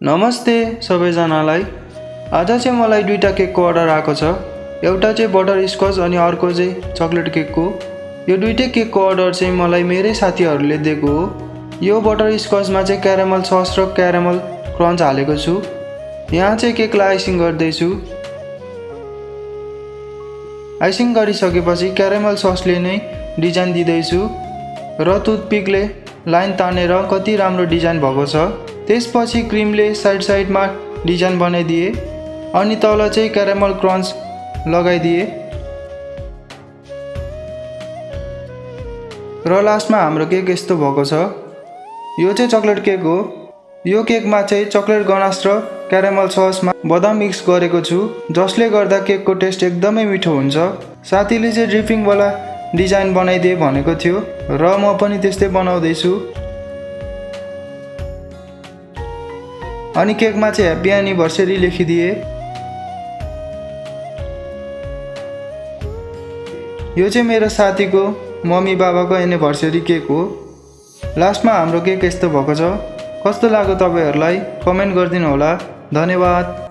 नमस्ते सबैजनालाई। आज चाहिँ मलाई दुईटा केकको अर्डर आएको छ। एउटा चाहिँ बटर स्कच अनि अर्को चाहिँ चकलेट केकको। यो दुईटै केकको अर्डर चाहिँ मलाई मेरै साथीहरूले दिएको हो। यो बटर स्कचमा चाहिँ क्यारामल सस र क्यारामल क्रन्च हालेको छु। यहाँ चाहिँ केकलाई आइसिङ गर्दैछु। आइसिङ गरिसकेपछि क्यारामल ससले नै डिजाइन दिँदैछु र टुथपिकले लाइन तानेर कति राम्रो डिजाइन भएको छ। त्यसपछि क्रिमले साइड साइडमा डिजाइन बनाइदिए अनि तल चाहिँ क्यारामल क्रन्च लगाइदिए र लास्टमा हाम्रो केक यस्तो भएको छ। यो चाहिँ चकलेट केक हो। यो केकमा चाहिँ चकलेट गनास र क्यारामल ससमा बदाम मिक्स गरेको छु, जसले गर्दा केकको टेस्ट एकदमै मिठो हुन्छ। साथीले चाहिँ ड्रिपिङवाला डिजाइन बनाइदिए भनेको थियो र म पनि त्यस्तै बनाउँदैछु। अनि केकमा चाहिँ ह्याप्पी एनिभर्सरी लेखिदिए। यो चाहिँ मेरो साथीको मम्मी बाबाको एनिभर्सरी केक हो। लास्टमा हाम्रो केक यस्तो भएको छ। कस्तो लाग्यो तपाईहरुलाई कमेन्ट गरिदिनु होला। धन्यवाद।